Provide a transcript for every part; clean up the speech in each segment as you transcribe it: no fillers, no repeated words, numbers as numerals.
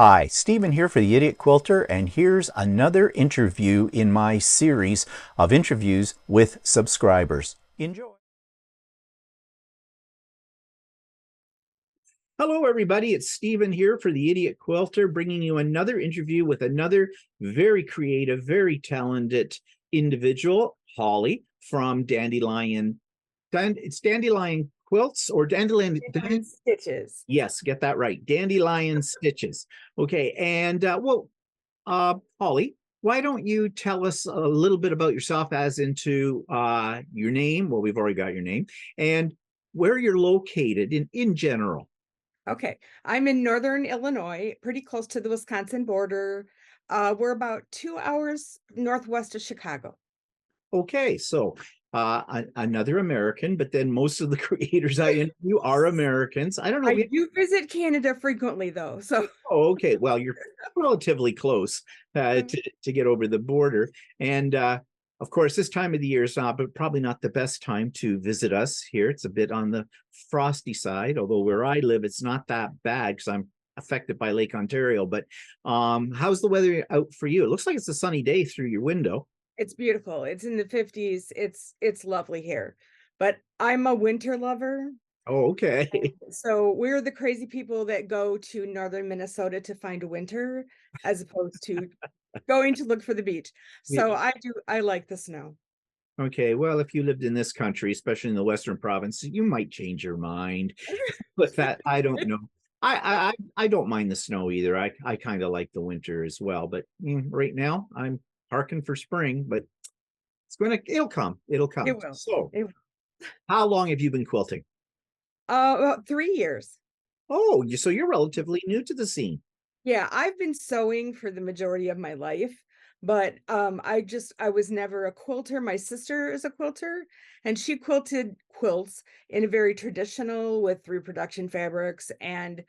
Hi, Stephen here for the Idiot Quilter, and here's another interview in my series of interviews with subscribers. Enjoy. Hello, everybody. It's Stephen here for the Idiot Quilter, bringing you another interview with another very creative, very talented individual, Holly from Dandelion. It's Dandelion Quilts or Dandelion. Dandelion Stitches. Yes, get that right. Dandelion Stitches. Okay, and Holly, why don't you tell us a little bit about yourself, as into your name? Well, we've already got your name, and where you're located in general. Okay, I'm in northern Illinois, pretty close to the Wisconsin border. We're about 2 hours northwest of Chicago. Okay, so another American, but then most of the creators I interview are Americans. I don't know. I do visit Canada frequently, though. So, Oh, okay. Well, you're relatively close to get over the border. And of course, this time of the year is not, but probably not the best time to visit us here. It's a bit on the frosty side, although where I live, it's not that bad because I'm affected by Lake Ontario. But how's the weather out for you? It looks like it's a sunny day through your window. it's beautiful. It's in the 50s. It's lovely here. But I'm a winter lover. Oh, okay. So we're the crazy people that go to northern Minnesota to find a winter as opposed to going to look for the beach. So I like the snow. Okay, well, if you lived in this country, especially in the Western province, you might change your mind. But that I don't know. I don't mind the snow either. I kind of like the winter as well. But right now, I'm harking for spring. But it'll come. It'll come. It will. So, It will. how long have you been quilting? About 3 years. Oh, so you're relatively new to the scene. Yeah, I've been sewing for the majority of my life, but I was never a quilter. My sister is a quilter, and she quilted quilts in a very traditional with reproduction fabrics, and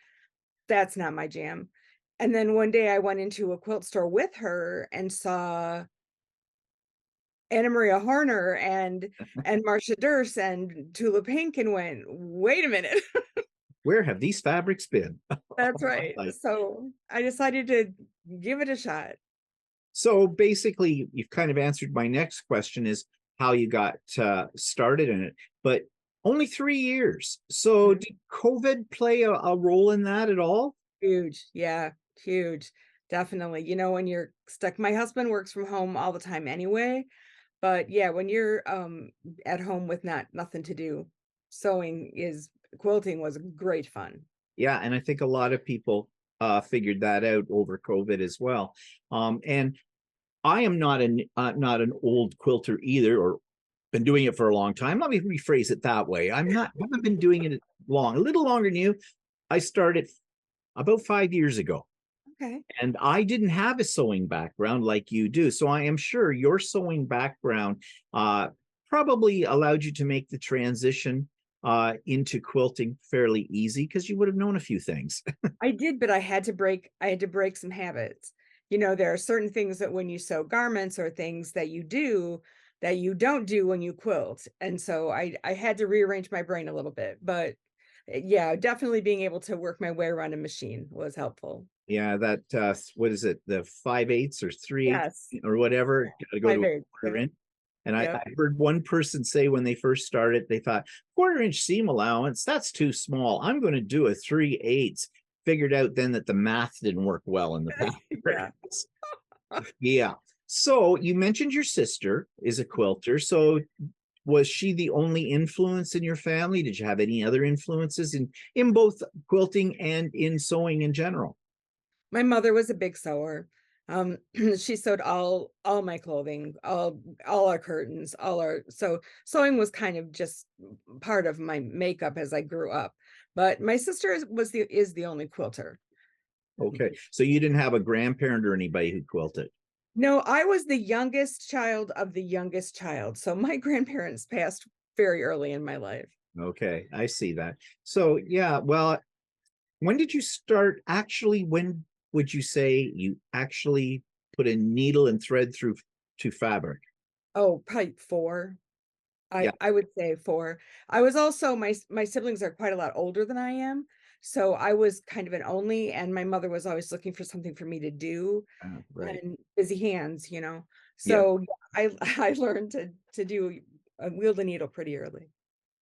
that's not my jam. And then one day I went into a quilt store with her and saw Anna Maria Horner and Marcia Durst and Tula Pink and went, wait a minute. Where have these fabrics been? That's right. Like, So I decided to give it a shot. so basically, you've kind of answered my next question: is how you got started in it. But only 3 years. So Mhm. did COVID play a role in that at all? Huge. Yeah, huge. Definitely. You know, when you're stuck, my husband works from home all the time anyway, but yeah, when you're at home with nothing to do, sewing is quilting was great fun. Yeah, and I think a lot of people figured that out over COVID as well. And I am not an old quilter either, or been doing it for a long time. Let me rephrase it that way. Haven't been doing it long, a little longer than you. I started about 5 years ago. Okay. And I didn't have a sewing background like you do. So I am sure your sewing background probably allowed you to make the transition into quilting fairly easy because you would have known a few things. I did, but I had to break some habits. You know, there are certain things that when you sew garments or things that you do that you don't do when you quilt. And so I had to rearrange my brain a little bit, but yeah, definitely being able to work my way around a machine was helpful. Yeah, that what is it, the 5/8 or 3/8 Yes. or whatever, got to go Five to a eight. quarter inch. And I Yep. heard one person say when they first started, they thought 1/4 inch seam allowance, that's too small. I'm going to do a 3/8. Figured out then that the math didn't work well in the Yeah. paper. Yeah. So you mentioned your sister is a quilter. So was she the only influence in your family? Did you have any other influences in both quilting and in sewing in general? My mother was a big sewer. She sewed all my clothing, all our curtains, all our so sewing was kind of just part of my makeup as I grew up. But my sister is the only quilter. Okay. So you didn't have a grandparent or anybody who quilted. No, I was the youngest child of the youngest child. So my grandparents passed very early in my life. Okay, I see that. So yeah, well, when did you start actually? When would you say you actually put a needle and thread through to fabric? Oh, probably four. Yeah. I would say four. I was also my siblings are quite a lot older than I am. So I was kind of an only, and my mother was always looking for something for me to do, Right. and busy hands, Yeah. So yeah, I learned to do wield a needle pretty early.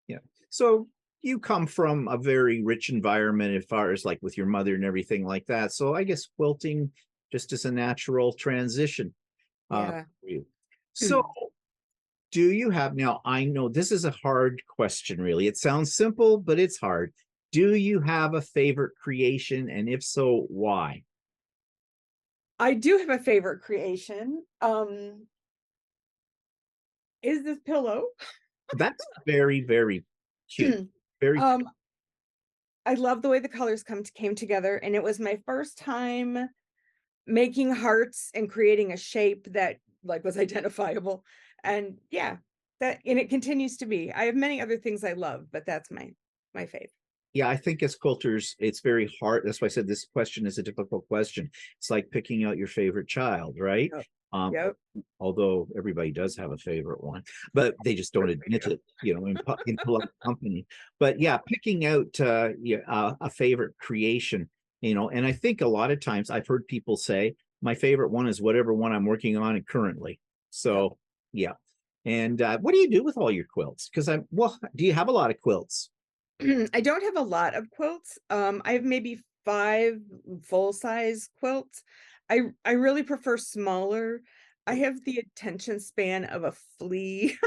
Yeah. So you come from a very rich environment as far as like with your mother and everything like that. So I guess quilting just is a natural transition Yeah. for you. So do you have now? I know this is a hard question, really. It sounds simple, but it's hard. Do you have a favorite creation? And if so, why? I do have a favorite creation. Is this pillow? That's very, very cute. Very um, I love the way the colors came together, and it was my first time making hearts and creating a shape that like was identifiable. And yeah, and it continues to be. I have many other things I love, but that's my fave. Yeah, I think as quilters, it's very hard. That's why I said this question is a difficult question. It's like picking out your favorite child, right? Yep. Um, Yep. although everybody does have a favorite one, but they just don't Good for admit you. it, in polite company. But yeah, picking out yeah, a favorite creation, and I think a lot of times I've heard people say my favorite one is whatever one I'm working on currently. Yep. So yeah. And what do you do with all your quilts? Because well, do you have a lot of quilts? I don't have a lot of quilts. I have maybe 5 full-size quilts. I really prefer smaller. I have the attention span of a flea,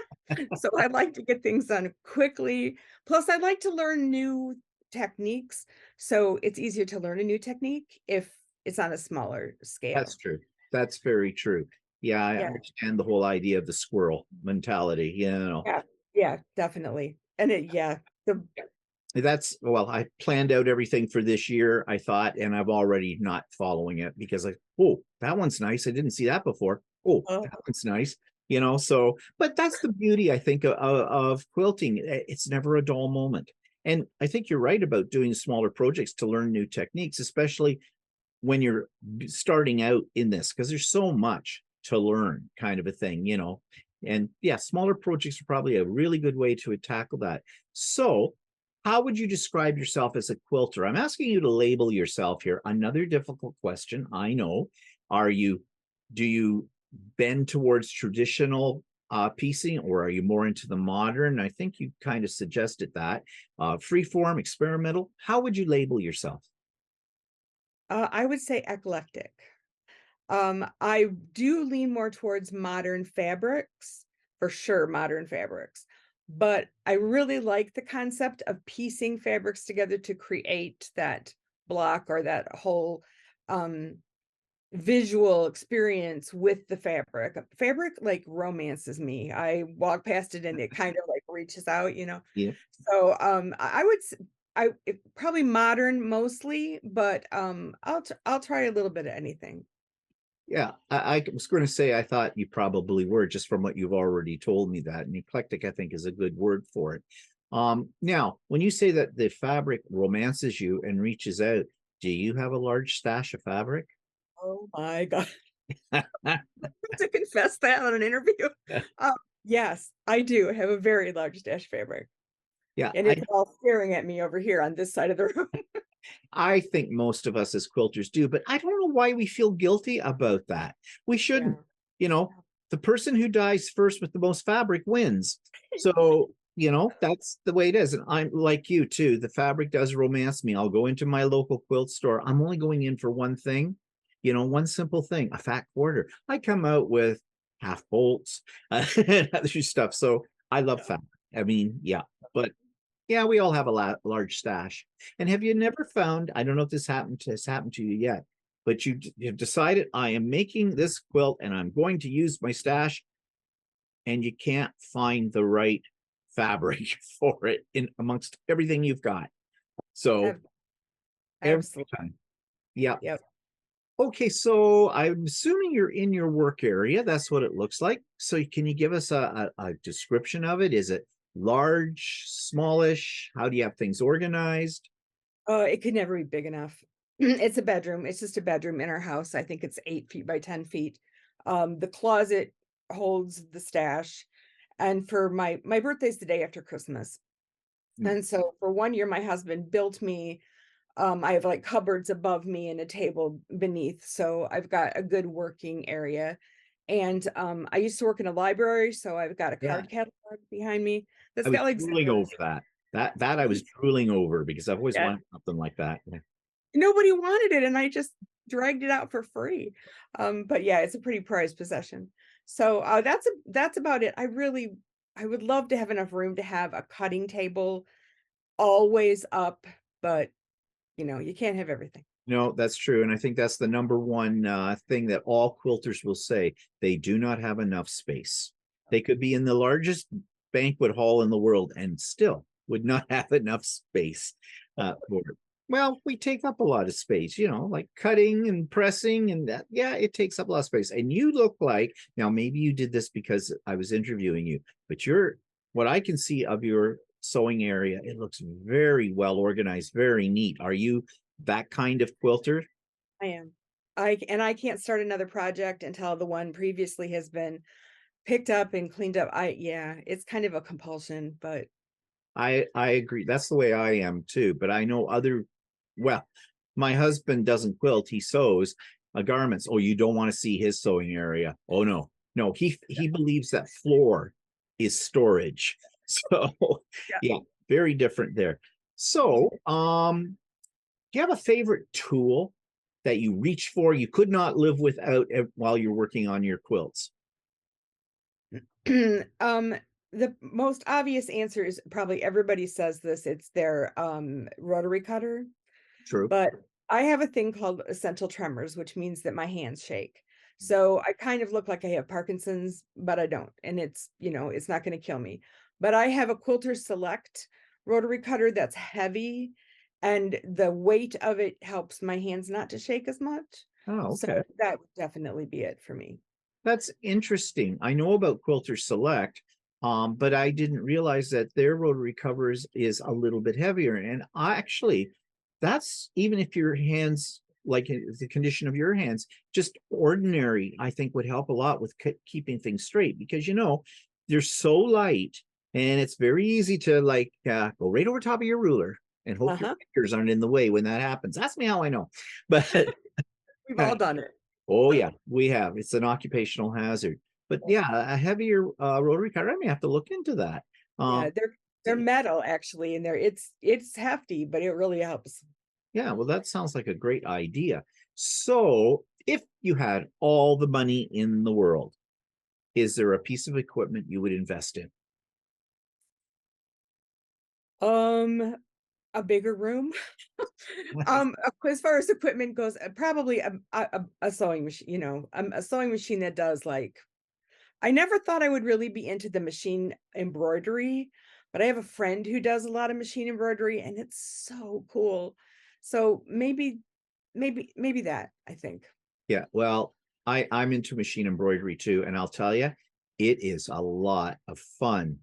so I like to get things done quickly. Plus, I like to learn new techniques, so it's easier to learn a new technique if it's on a smaller That's scale. true. That's very true. Yeah, I Yeah, understand the whole idea of the squirrel mentality. yeah, yeah, definitely. And yeah, the That's well, I planned out everything for this year, I thought, and I've already not following it because oh, that one's nice. I didn't see that before. Oh, uh, that one's nice. So, but that's the beauty, I think, of quilting. It's never a dull moment. And I think you're right about doing smaller projects to learn new techniques, especially when you're starting out in this, because there's so much to learn, kind of a thing. And yeah, smaller projects are probably a really good way to tackle that. So how would you describe yourself as a quilter? I'm asking you to label yourself here. Another difficult question, I know. Are you Do you bend towards traditional piecing, or are you more into the modern? I think you kind of suggested that. Freeform, experimental. How would you label yourself? I would say eclectic. I do lean more towards modern fabrics, for sure, modern fabrics. But I really like the concept of piecing fabrics together to create that block or that whole um visual experience with the fabric. Fabric like romances me. I walk past it and it kind of like reaches out. Yeah. So I would probably modern mostly, but I'll try a little bit of anything. Yeah, I was going to say I thought you probably were just from what you've already told me that. And eclectic, I think, is a good word for it. Now, when you say that the fabric romances you and reaches out, do you have a large stash of fabric? Oh my God. To confess that on an interview. Um, yes, I do have a very large stash fabric, Yeah, and it's all staring at me over here on this side of the room. I think most of us as quilters do, but I don't know why we feel guilty about that. We shouldn't. Yeah. You know, the person who dies first with the most fabric wins. So, that's the way it is. And I'm like you too. The fabric does romance me. I'll go into my local quilt store. I'm only going in for one thing, one simple thing, a fat quarter. I come out with half bolts and other stuff. So I love Yeah. fabric. I mean, yeah, but yeah, we all have a large stash. And have you never found, I don't know if this has happened to you yet, but you've decided I am making this quilt and I'm going to use my stash, and you can't find the right fabric for it in amongst everything you've got. So Ab- every Absolutely. time. Yeah. Yep. Okay, so I'm assuming you're in your work area. That's what it looks like. So can you give us a description of it? Is it large, smallish? How do you have things organized? It could never be big enough. It's a bedroom. It's just a bedroom in our house. I think it's 8 feet by 10 feet. The closet holds the stash. And for my birthday's the day after Christmas. Hmm. And so for one year, my husband built me I have like cupboards above me and a table beneath, so I've got a good working area. And I used to work in a library, so I've got a Yeah. card catalog behind me that's I was got like drooling over zippers. that. That I was drooling over because I've always Yeah. wanted something like that. Yeah. Nobody wanted it, and I just dragged it out for free. But yeah, it's a pretty prized possession. So that's about it. I would love to have enough room to have a cutting table always up, but you can't have everything. No, that's true. And I think that's the number one thing that all quilters will say. They do not have enough space. They could be in the largest banquet hall in the world and still would not have enough space for it. Well, we take up a lot of space, like cutting and pressing, and that, yeah, it takes up a lot of space. And you look like, now maybe you did this because I was interviewing you, but what I can see of your sewing area, it looks very well organized, very neat. Are you that kind of quilter? I am. I can't start another project until the one previously has been picked up and cleaned up. Yeah, it's kind of a compulsion, but I agree. That's the way I am too. But I know well, my husband doesn't quilt, he sews garments. Oh, you don't want to see his sewing area. Oh no. No, he believes that floor is storage. So yeah. yeah, very different there. So do you have a favorite tool that you reach for, you could not live without while you're working on your quilts? um the most obvious answer is probably everybody says this, it's their rotary cutter. True. But I have a thing called essential tremors, which means that my hands shake. So I kind of look like I have Parkinson's, but I don't. And it's not going to kill me. But I have a Quilter Select rotary cutter that's heavy, and the weight of it helps my hands not to shake as much. Oh, So okay. that would definitely be it for me. That's interesting. I know about Quilter Select, but I didn't realize that their rotary covers is a little bit heavier. And actually, that's even if your hands, like the condition of your hands, just ordinary, I think would help a lot with keeping things straight because they're so light and it's very easy to go right over top of your ruler and hope your Uh-huh. fingers aren't in the way when that happens. Ask me how I know. But We've all done it. oh yeah, we have. It's an occupational hazard. But yeah, a heavier rotary cutter, I may have to look into that. Yeah, Um, they're metal actually, and it's hefty, but it really helps. yeah, well, that sounds like a great idea. So, if you had all the money in the world, is there a piece of equipment you would invest in? Um, a bigger room. As far as equipment goes, probably a sewing machine, a sewing machine that does like I never thought I would really be into the machine embroidery, but I have a friend who does a lot of machine embroidery and it's so cool. So maybe that, I think. Yeah, well, I'm into machine embroidery too, and I'll tell you, it is a lot of fun.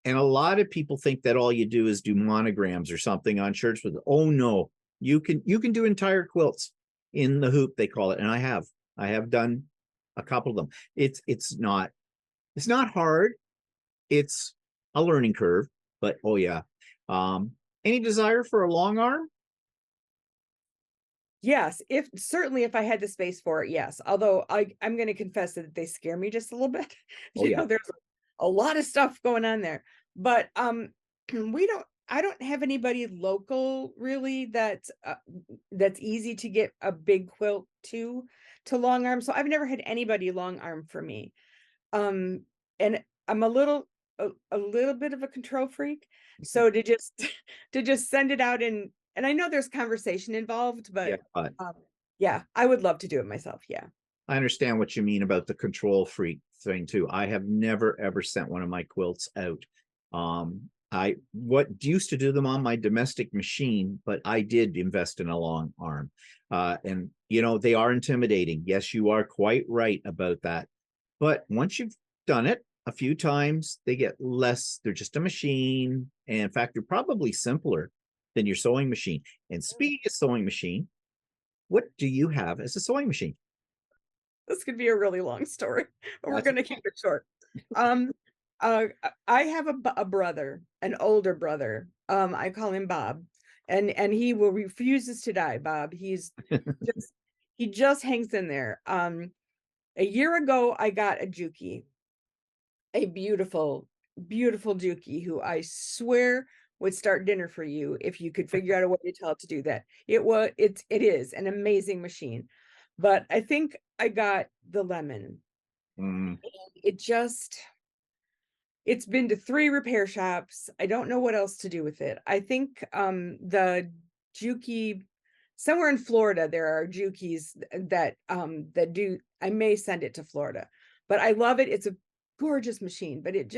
And a lot of people think that all you do is do monograms or something on shirts with, oh no, you can do entire quilts in the hoop, they call it. And I have done a couple of them. It's not hard. It's a learning curve, but oh yeah. Any desire for a long arm? Yes, if certainly if I had the space for it, yes. Although I'm going to confess that they scare me just a little bit. Oh yeah. There's a lot of stuff going on there. But I don't have anybody local really that's easy to get a big quilt to long arm. So I've never had anybody long arm for me. Um and I'm a little bit of a control freak. So to just to just send it out, and I know there's conversation involved, Yeah, but but um yeah, I would love to do it myself. Yeah. I understand what you mean about the control freak thing too. I have never ever sent one of my quilts out. I what used to do them on my domestic machine, but I did invest in a long arm. And they are intimidating. Yes, you are quite right about that. But once you've done it a few times, they get less, they're just a machine. And in fact, they're probably simpler than your sewing machine. And speaking of sewing machine, what do you have as a sewing machine? This could be a really long story, but we're That's going to keep it short. Um, I have a brother, an older brother. I call him Bob, and he will refuses to die, Bob. Just he just hangs in there. A year ago, I got a Juki, a beautiful, beautiful Juki, who I swear would start dinner for you if you could figure out a way to tell it to do that. It is an amazing machine, but I think I got the Lemon. Mm. It just it's been to 3 repair shops. I don't know what else to do with it. I think the Juki somewhere in Florida there are Jukis that do. I may send it to Florida. But I love it. It's a gorgeous machine, but it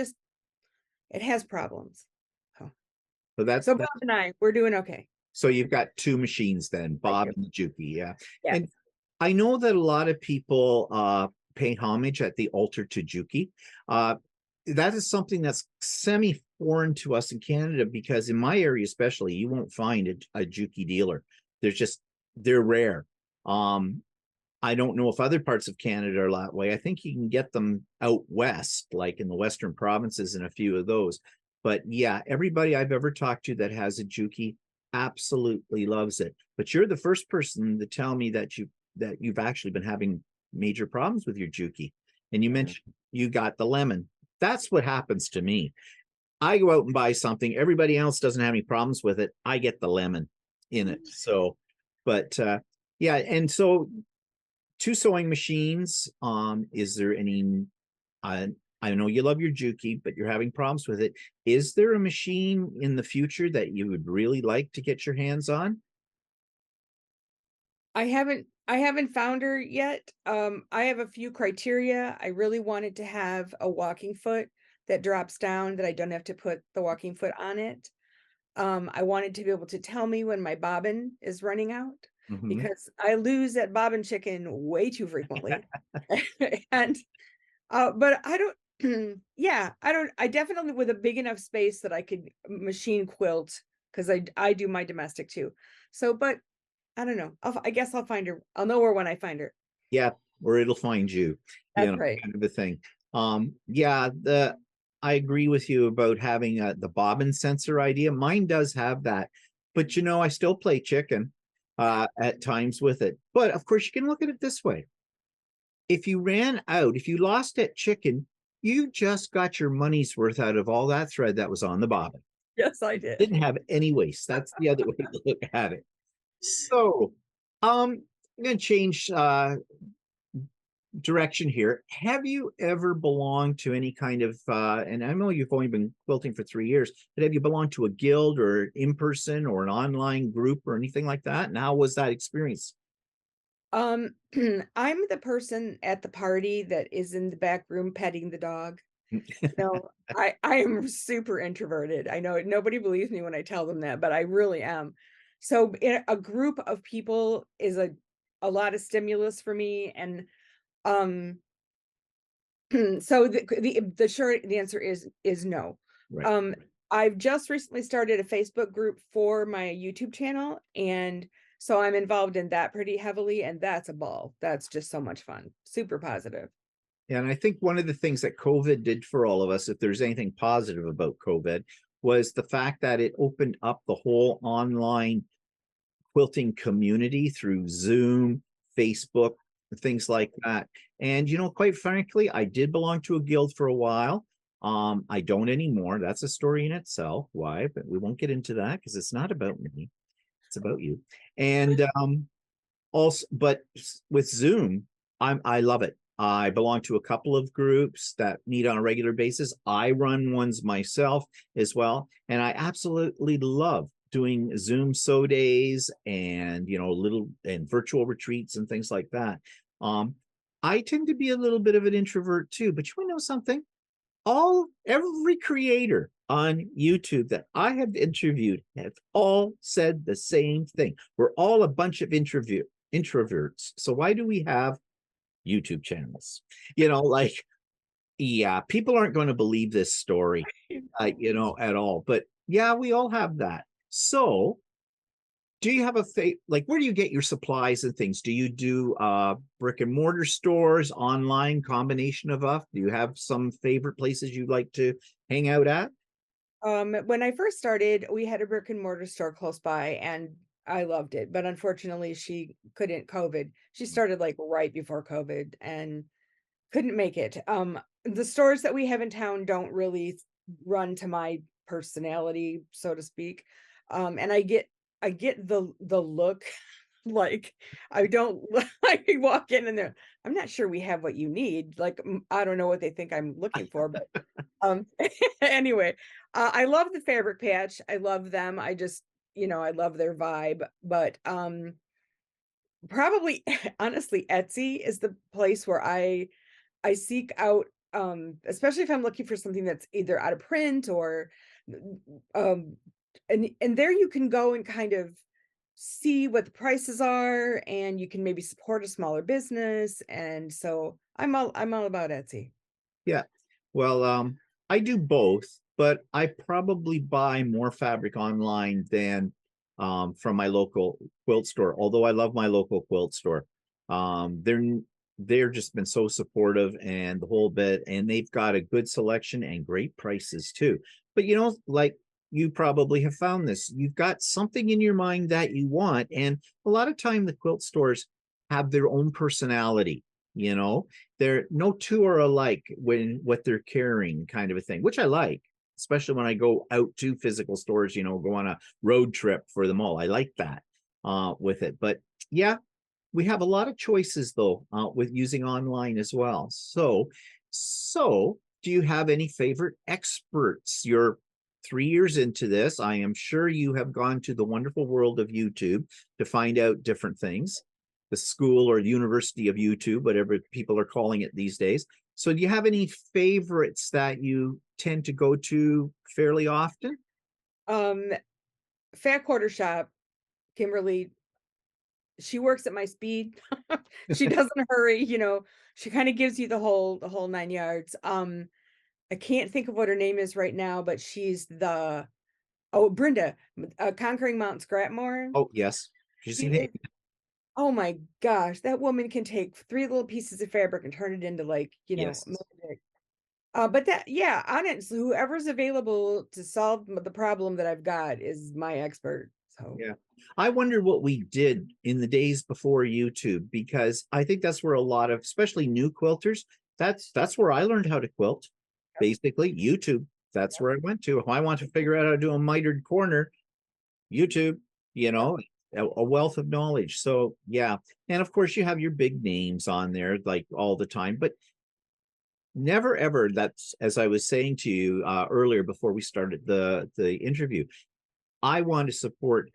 has problems. Oh. So So Bob and I, we're doing okay. so you've got 2 machines then, I Bob do. and the Juki, yeah. Yeah. And I know that a lot of people pay homage at the altar to Juki. That is something that's semi-foreign to us in Canada, because in my area especially, you won't find a Juki dealer. They're rare. I don't know if other parts of Canada are that way. I think you can get them out west, like in the western provinces and a few of those. But yeah, everybody I've ever talked to that has a Juki absolutely loves it. But you're the first person to tell me that you've actually been having major problems with your Juki. And you mentioned you got the Lemon. That's what happens to me. I go out and buy something, everybody else doesn't have any problems with it. I get the Lemon in it. So, but yeah, and so 2 sewing machines. Is there any I know you love your Juki, but you're having problems with it. Is there a machine in the future that you would really like to get your hands on? I haven't found her yet. I have a few criteria. I really wanted to have a walking foot that drops down, that I don't have to put the walking foot on it. I wanted to be able to tell me when my bobbin is running out, Mhm. because I lose that bobbin chicken way too frequently. And but I don't yeah, I definitely, with a big enough space that I could machine quilt, because I do my domestic too. So, but I don't know. I guess I'll find her. I'll know her when I find her. Yeah, or it'll find you, That's right. kind of a thing. Yeah, I agree with you about having the bobbin sensor idea. Mine does have that, but I still play chicken at times with it. But of course, you can look at it this way. If you lost at chicken, you just got your money's worth out of all that thread that was on the bobbin. Yes, I did. Didn't have any waste. That's the other way to look at it. So, I'm going to change direction here. Have you ever belonged to any kind of, and I know you've only been quilting for 3 years, but have you belonged to a guild or in person or an online group or anything like that? And how was that experience? Um, I'm the person at the party that is in the back room petting the dog. No, I am super introverted. I know nobody believes me when I tell them that, but I really am. So a group of people is a lot of stimulus for me, and um so the answer is no. Right. Um, I've just recently started a Facebook group for my YouTube channel, and so I'm involved in that pretty heavily, and that's a ball. That's just so much fun. Super positive. And I think one of the things that COVID did for all of us, if there's anything positive about COVID, was the fact that it opened up the whole online quilting community through Zoom, Facebook, things like that. And quite frankly, I did belong to a guild for a while. I don't anymore. That's a story in itself. Why? But we won't get into that because it's not about me. It's about you. And also, but with Zoom, I love it. I belong to a couple of groups that meet on a regular basis. I run ones myself as well, and I absolutely love doing Zoom sew days and little and virtual retreats and things like that. Um, I tend to be a little bit of an introvert too, but you know something? Every creator on YouTube that I have interviewed have all said the same thing. We're all a bunch of introverts. So why do we have YouTube channels? Like, yeah, people aren't going to believe this story, at all. But yeah, we all have that. So do you have like, where do you get your supplies and things? Do you do brick and mortar stores, online, combination of do you have some favorite places you like to hang out at? When I first started, we had a brick and mortar store close by and I loved it, but unfortunately she couldn't COVID. She started like right before COVID and couldn't make it. The stores that we have in town don't really run to my personality, so to speak. And I get the look like I don't I walk in and they're I'm not sure we have what you need. Like I don't know what they think I'm looking for, but um anyway, I love the fabric patch. I love them. I just, I love their vibe, but probably honestly Etsy is the place where I seek out, especially if I'm looking for something that's either out of print or, um, and there you can go and kind of see what the prices are, and you can maybe support a smaller business. And so I'm all about Etsy. Yeah. Well, I do both, but I probably buy more fabric online than from my local quilt store. Although I love my local quilt store. They're just been so supportive and the whole bit, and they've got a good selection and great prices too. But like you probably have found this, you've got something in your mind that you want, and a lot of time the quilt stores have their own personality. You know, they're no two are alike when what they're carrying, kind of a thing, which I like, especially when I go out to physical stores, go on a road trip for them all. I like that with it. But yeah, we have a lot of choices though with using online as well. So do you have any favorite experts? You're 3 years into this. I am sure you have gone to the wonderful world of YouTube to find out different things, the school or university of YouTube, whatever people are calling it these days. So do you have any favorites that you tend to go to fairly often? Um, Fat Quarter Shop, Kimberly, she works at my speed. She doesn't hurry, she kind of gives you the whole nine yards. I can't think of what her name is right now, but she's the oh, Brenda, Conquering Mount Scrapmore. Oh, yes. She's She is Oh my gosh, that woman can take 3 little pieces of fabric and turn it into like, yes. magic. But that yeah, honestly, whoever's available to solve the problem that I've got is my expert. So, Yeah. I wonder what we did in the days before YouTube, because I think that's where a lot of, especially new quilters, that's where I learned how to quilt. yep, Basically, YouTube. That's yep, where I went to. If I want to figure out how to do a mitered corner, YouTube, you yep. know, a wealth of knowledge. So yeah. And of course you have your big names on there like all the time, but never ever, that's as I was saying to you earlier before we started the interview, I want to support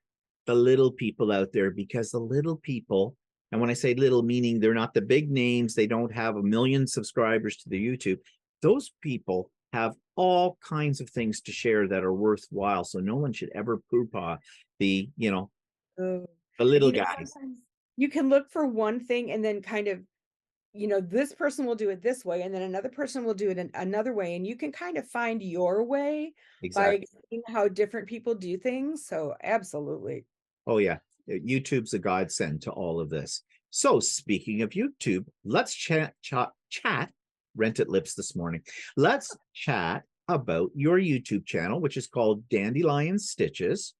the little people out there, because the little people, and when I say little, meaning they're not the big names, they don't have a million subscribers to the YouTube, those people have all kinds of things to share that are worthwhile. So no one should ever poo-pah the, Oh, the and, little guys. sometimes you can look for one thing and then kind of, this person will do it this way, and then another person will do it in another way, and you can kind of find your way by Exactly. seeing how different people do things. So, absolutely. Oh yeah. YouTube's a godsend to all of this. So speaking of YouTube, let's chat rented lips this morning. Let's chat about your YouTube channel, which is called Dandelion Stitches.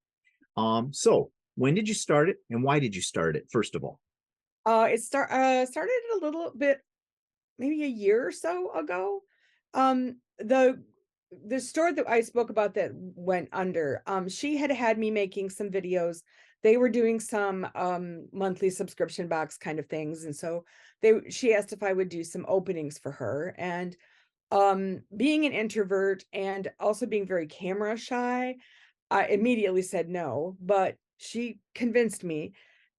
So when did you start it and why did you start it, first of all? Started a little bit, maybe a year or so ago. The store that I spoke about that went under, she had me making some videos. They were doing some monthly subscription box kind of things, and so she asked if I would do some openings for her. And being an introvert and also being very camera shy, I immediately said no, but she convinced me,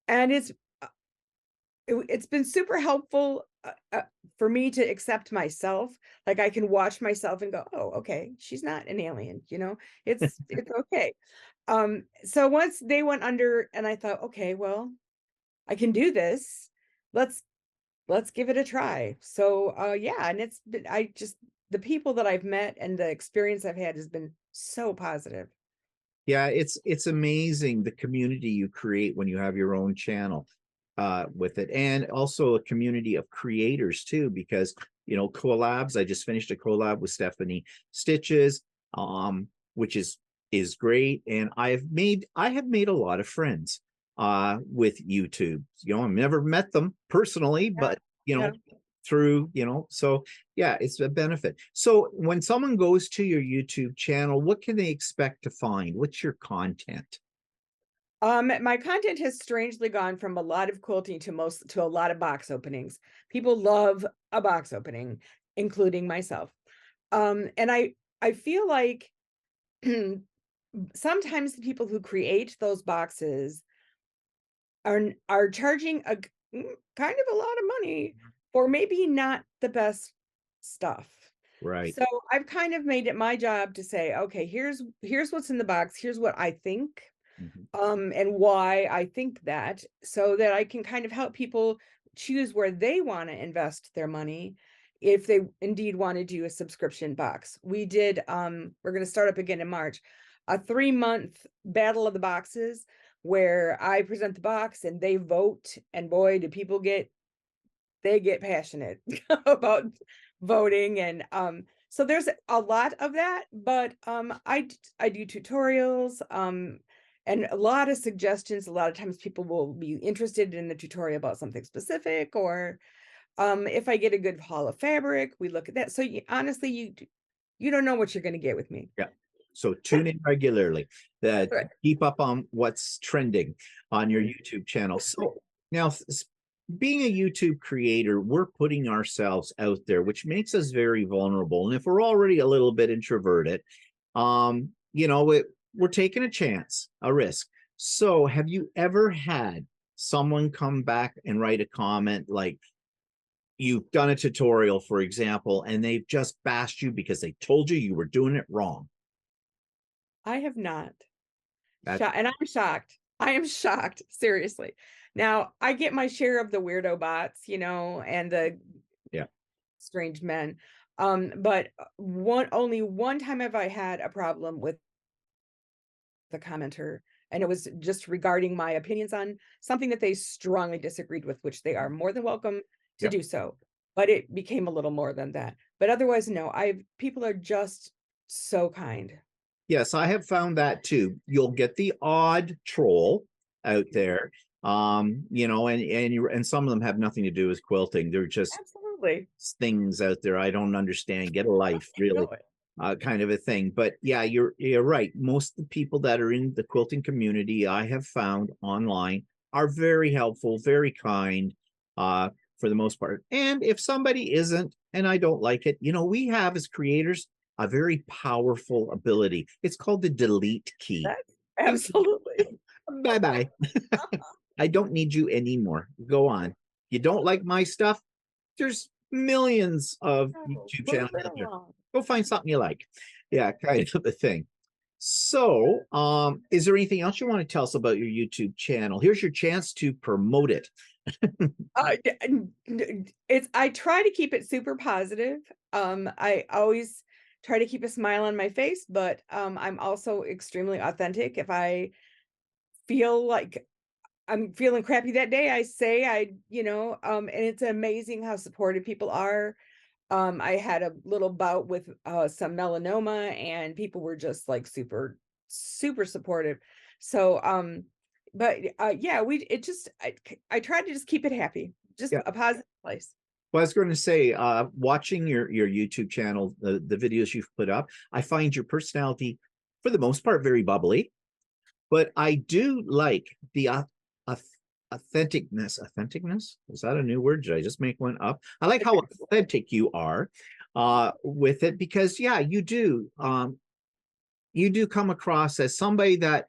and it's been super helpful, for me to accept myself. Like, I can watch myself and go, "Oh, okay, she's not an alien," you know? It's okay. So once they went under and I thought, "Okay, well, I can do this. Let's let's give it a try." So, yeah, and it's been I just the people that I've met and the experience I've had has been so positive. Yeah, it's amazing the community you create when you have your own channel with it, and also a community of creators too, because collabs. I just finished a collab with Stephanie Stitches. which is great. And I have made a lot of friends with YouTube. You know, I've never met them personally, Yeah. but you Yeah. know, through, you know, so yeah, it's a benefit. So when someone goes to your YouTube channel, what can they expect to find? What's your content? My content has strangely gone from a lot of quilting to a lot of box openings. People love a box opening, including myself. And I feel like sometimes the people who create those boxes are charging kind of a lot of money for maybe not the best stuff. Right. So I've kind of made it my job to say, okay, here's what's in the box, here's what I think, Mhm. and why I think that, so that I can kind of help people choose where they want to invest their money if they indeed want to do a subscription box. We're going to start up again in March, a 3-month battle of the boxes where I present the box and they vote, and boy, do people get passionate about voting. And so there's a lot of that, but I do tutorials, and a lot of suggestions. A lot of times people will be interested in a tutorial about something specific, or if I get a good haul of fabric, we look at that. So honestly, you don't know what you're going to get with me. Yeah. So tune in regularly that Right. keep up on what's trending on your YouTube channel. So now being a YouTube creator, we're putting ourselves out there, which makes us very vulnerable. And if we're already a little bit introverted, you know, we're taking a chance, a risk. So have you ever had someone come back and write a comment like, you've done a tutorial, for example, and they've just bashed you because they told you were doing it wrong? I have not. That And I'm shocked. I am shocked, seriously. Now, I get my share of the weirdo bots, and the yeah. strange men. But only one time have I had a problem with the commenter, and it was just regarding my opinions on something that they strongly disagreed with, which they are more than welcome to Yeah. do so. But it became a little more than that. But otherwise, no, people are just so kind. Yes, I have found that too. You'll get the odd troll out there. You know, and some of them have nothing to do with quilting. They're just Absolutely. things out there I don't understand. Get a life, No, really. Kind of a thing. But yeah, you're right. Most of the people that are in the quilting community I have found online are very helpful, very kind, for the most part. And if somebody isn't, and I don't like it, you know, we have as creators a very powerful ability. It's called the delete key. that's absolutely. Bye bye. I don't need you anymore. Go on. You don't like my stuff? There's millions of No, YouTube move channels it out there. along. Go find something you like. Yeah, kind of a thing. So, is there anything else you want to tell us about your YouTube channel? Here's your chance to promote it. I try to keep it super positive. I always try to keep a smile on my face, but I'm also extremely authentic. If I feel like I'm feeling crappy that day, I say and it's amazing how supportive people are. I had a little bout with some melanoma, and people were just like super, super supportive. So, but yeah, I try to just keep it happy, just Yeah. a positive place. Well, I was going to say, watching your YouTube channel, the videos you've put up, I find your personality, for the most part, very bubbly. But I do like the authenticness. Authenticness? Is that a new word? Did I just make one up? I like how authentic you are with it, because yeah, you do come across as somebody that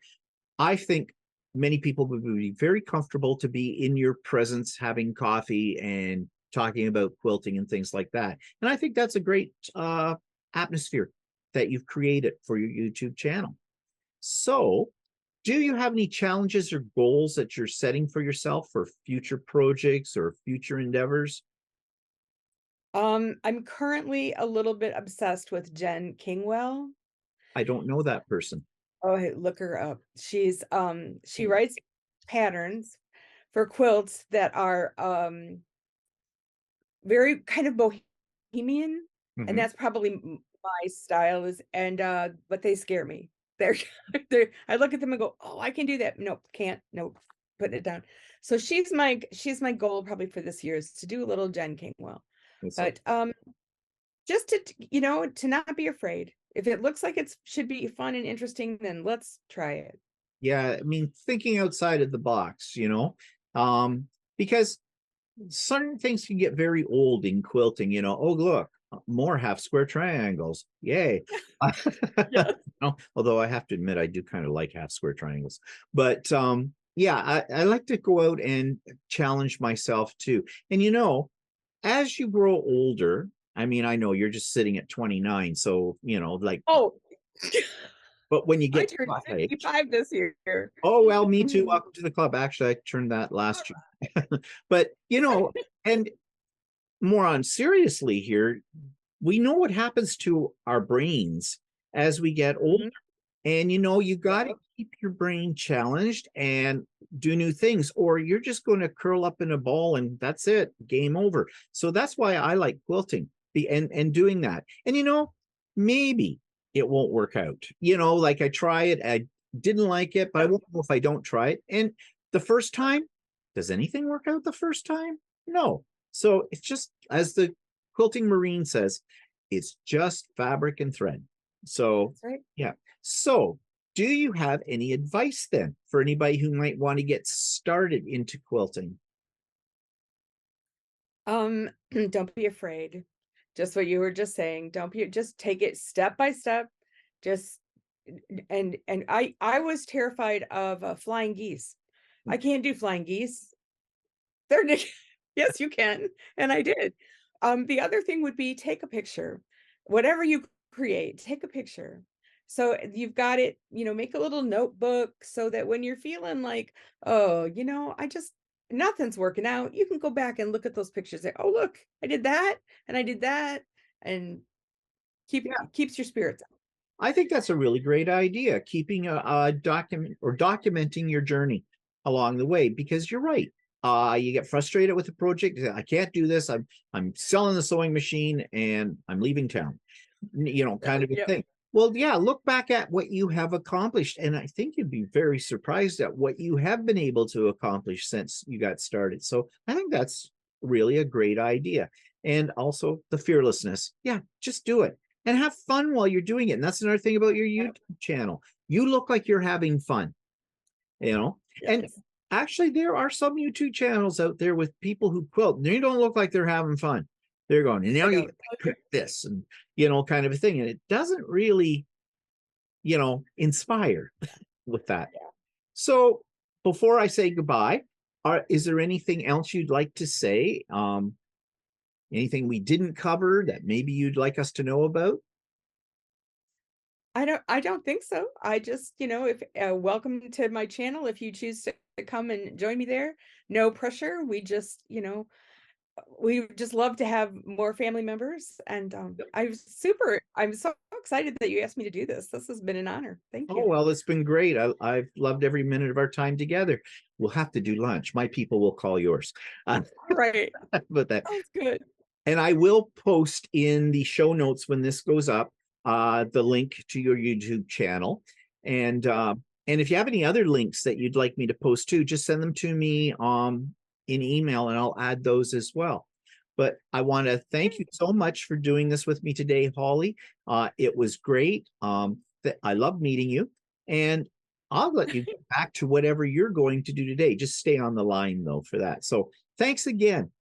I think many people would be very comfortable to be in your presence, having coffee and talking about quilting and things like that. And I think that's a great atmosphere that you've created for your YouTube channel. So, do you have any challenges or goals that you're setting for yourself for future projects or future endeavors? I'm currently a little bit obsessed with Jen Kingwell. I don't know that person. Oh, hey, look her up. She writes patterns for quilts that are very kind of bohemian, and Mhm. that's probably my style is, and but they scare me. They're they I look at them and go, "Oh, I can do that." Nope, can't. Nope. Putting it down. So she's my goal probably for this year is to do a little Jen Kingwell. And so, But just to to not be afraid. If it looks like it should be fun and interesting, then let's try it. yeah, I mean, thinking outside of the box, because certain things can get very old in quilting, oh, look, more half square triangles. Yay. Yeah. Although I have to admit, I do kind of like half square triangles. But yeah, I like to go out and challenge myself too. And as you grow older, I mean, I know you're just sitting at 29, so like, Oh, but when you I get to turned my age, 55 this year. oh well, me too. Mhm. Welcome to the club. Actually, I turned that last year. But and more on seriously here, we know what happens to our brains as we get older. Mhm. And you got to Yep. keep your brain challenged and do new things, or you're just going to curl up in a ball and that's it, game over. So that's why I like quilting and doing that. And maybe it won't work out. Like I try it, I didn't like it, but I Yep. won't know if I don't try it. And the first time, does anything work out the first time? No. So it's just, as the quilting marine says, it's just fabric and thread. So That's right. yeah. So, do you have any advice then for anybody who might want to get started into quilting? Don't be afraid. Just what you were just saying. Don't be just take it step by step. Just and I was terrified of flying geese. I can't do flying geese. They're yes, you can, and I did. The other thing would be take a picture. Whatever you create, take a picture. So you've got it, make a little notebook so that when you're feeling like, oh, I just nothing's working out, you can go back and look at those pictures. Say, oh, look, I did that and I did that, and keeps your spirits up. I think that's a really great idea, keeping a document or documenting your journey along the way, because you're right. You get frustrated with the project. I can't do this. I'm selling the sewing machine and I'm leaving town. Kind of a Yep. thing. Well, yeah, look back at what you have accomplished, and I think you'd be very surprised at what you have been able to accomplish since you got started. So I think that's really a great idea. And also the fearlessness. Yeah, just do it and have fun while you're doing it. And that's another thing about your Yep. YouTube channel. You look like you're having fun, you know? And Yes. actually, there are some YouTube channels out there with people who quilt. They don't look like they're having fun. They're going, and now I you don't. pick this and, kind of a thing. And it doesn't really, inspire with that. Yeah. So before I say goodbye, is there anything else you'd like to say? Anything we didn't cover that maybe you'd like us to know about? I don't think so. I just, if welcome to my channel if you choose to come and join me there. No pressure. We just love to have more family members, and I'm so excited that you asked me to do this. This has been an honor. Thank Oh, you. well, it's been great. I've loved every minute of our time together. We'll have to do lunch. My people will call yours. All right. But that, Sounds good. and I will post in the show notes when this goes up, the link to your YouTube channel. And if you have any other links that you'd like me to post too, just send them to me in email and I'll add those as well. But I want to thank you so much for doing this with me today, Holly. It was great. I love meeting you. And I'll let you get back to whatever you're going to do today. Just stay on the line though for that. So thanks again.